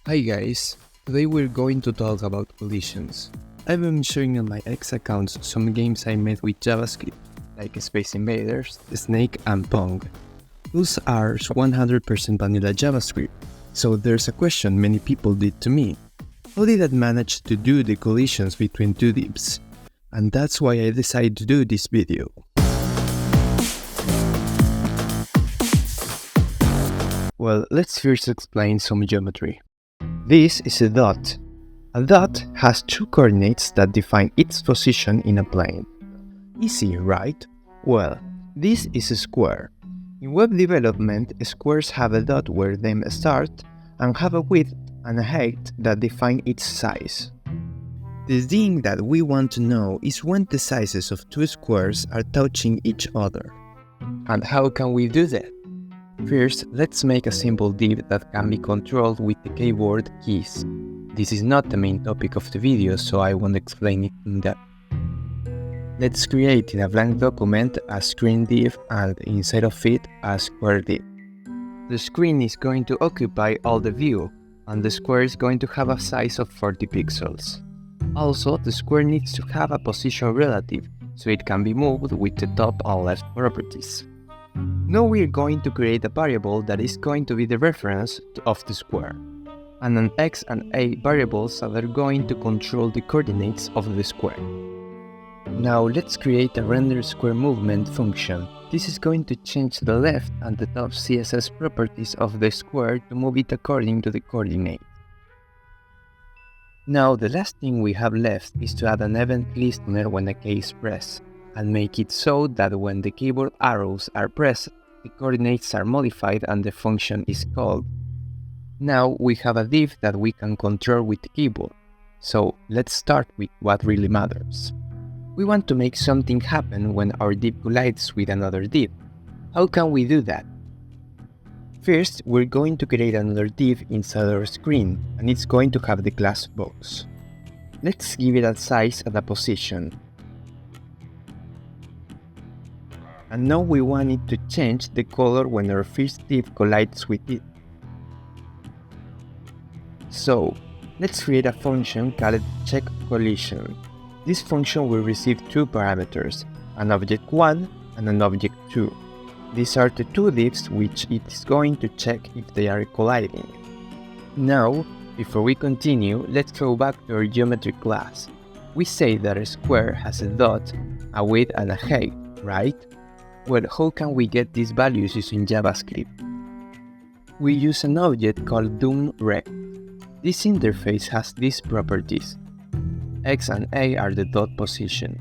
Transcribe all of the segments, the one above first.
Hi guys, today we're going to talk about collisions. I've been showing on my X accounts some games I made with JavaScript, like Space Invaders, Snake and Pong. Those are 100% vanilla JavaScript, so there's a question many people did to me. How did I manage to do the collisions between two divs? And that's why I decided to do this video. Well, let's first explain some geometry. This is a dot. A dot has two coordinates that define its position in a plane. Easy, right? Well, this is a square. In web development, squares have a dot where they start and have a width and a height that define its size. The thing that we want to know is when the sizes of two squares are touching each other. And how can we do that? First, let's make a simple div that can be controlled with the keyboard keys. This is not the main topic of the video, so I won't explain it in depth. Let's create in a blank document a screen div and inside of it a square div. The screen is going to occupy all the view, and the square is going to have a size of 40 pixels. Also, the square needs to have a position relative, so it can be moved with the top and left properties. Now we're going to create a variable that is going to be the reference of the square, and an x and a variables that are going to control the coordinates of the square. Now let's create a render square movement function. This is going to change the left and the top CSS properties of the square to move it according to the coordinate. Now the last thing we have left is to add an event listener when a key is pressed, and make it so that when the keyboard arrows are pressed, the coordinates are modified and the function is called. Now we have a div that we can control with the keyboard, so let's start with what really matters. We want to make something happen when our div collides with another div. How can we do that? First, we're going to create another div inside our screen, and it's going to have the class box. Let's give it a size and a position. And now we want it to change the color when our first div collides with it. So, let's create a function called checkCollision. This function will receive two parameters, an object1 and an object2. These are the two divs which it is going to check if they are colliding. Now, before we continue, let's go back to our geometry class. We say that a square has a dot, a width and a height, right? Well, how can we get these values using JavaScript? We use an object called DOMRect. This interface has these properties. X and A are the dot position.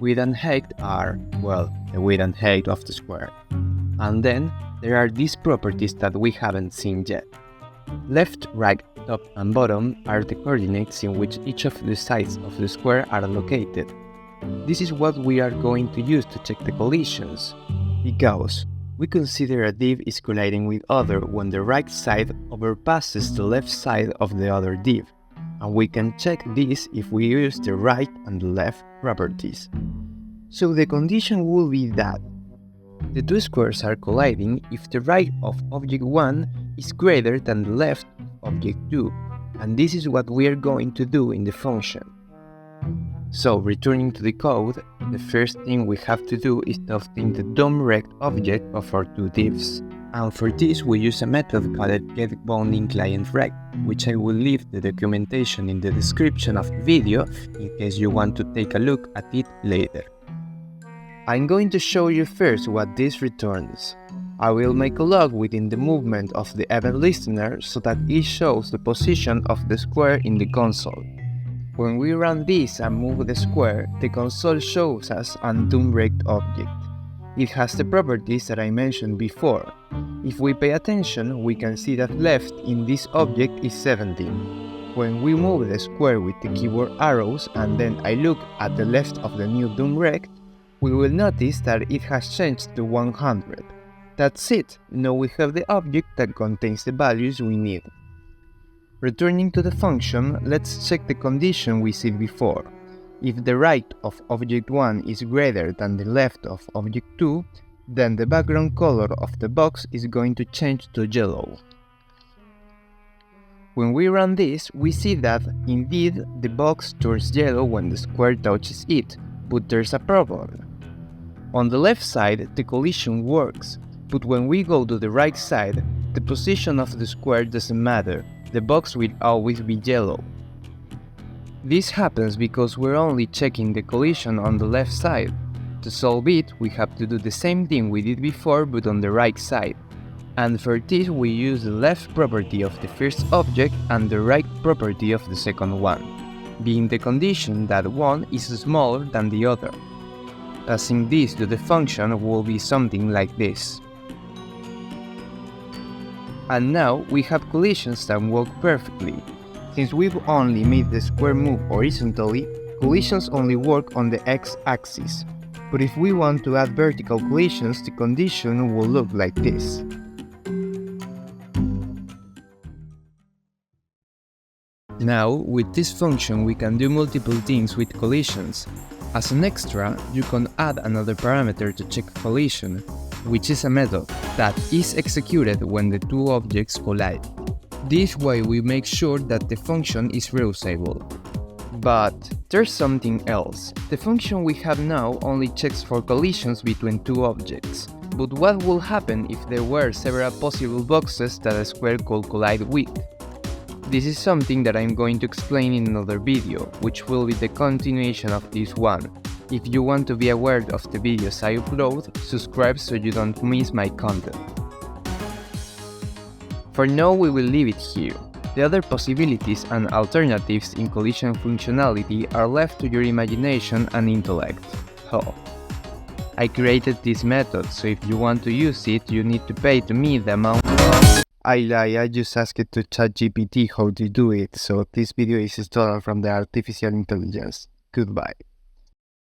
Width and height are, well, the width and height of the square. And then, there are these properties that we haven't seen yet. Left, right, top and bottom are the coordinates in which each of the sides of the square are located. This is what we are going to use to check the collisions, because we consider a div is colliding with other when the right side overpasses the left side of the other div, and we can check this if we use the right and the left properties. So the condition will be that the two squares are colliding if the right of object 1 is greater than the left of object 2, and this is what we are going to do in the function. So, returning to the code, the first thing we have to do is to obtain the DOMRect object of our two divs. And for this we use a method called getBoundingClientRect, which I will leave the documentation in the description of the video in case you want to take a look at it later. I'm going to show you first what this returns. I will make a log within the movement of the event listener so that it shows the position of the square in the console. When we run this and move the square, the console shows us a DOMRect object. It has the properties that I mentioned before. If we pay attention, we can see that left in this object is 70. When we move the square with the keyboard arrows and then I look at the left of the new DOMRect, we will notice that it has changed to 100. That's it, now we have the object that contains the values we need. Returning to the function, let's check the condition we see before. If the right of object 1 is greater than the left of object 2, then the background color of the box is going to change to yellow. When we run this, we see that, indeed, the box turns yellow when the square touches it, but there's a problem. On the left side, the collision works, but when we go to the right side, the position of the square doesn't matter, the box will always be yellow. This happens because we're only checking the collision on the left side. To solve it, we have to do the same thing we did before but on the right side. And for this we use the left property of the first object and the right property of the second one, being the condition that one is smaller than the other. Passing this to the function will be something like this. And now we have collisions that work perfectly. Since we've only made the square move horizontally, collisions only work on the x-axis. But if we want to add vertical collisions, the condition will look like this. Now, with this function we can do multiple things with collisions. As an extra, you can add another parameter to check collision, which is a method that is executed when the two objects collide. This way we make sure that the function is reusable. But there's something else. The function we have now only checks for collisions between two objects. But what will happen if there were several possible boxes that a square could collide with? This is something that I'm going to explain in another video, which will be the continuation of this one. If you want to be aware of the videos I upload, subscribe so you don't miss my content. For now we will leave it here. The other possibilities and alternatives in collision functionality are left to your imagination and intellect. I created this method, so if you want to use it, you need to pay to me the amount of... I lie, I just asked it to ChatGPT how to do it, so this video is stolen from the artificial intelligence. Goodbye.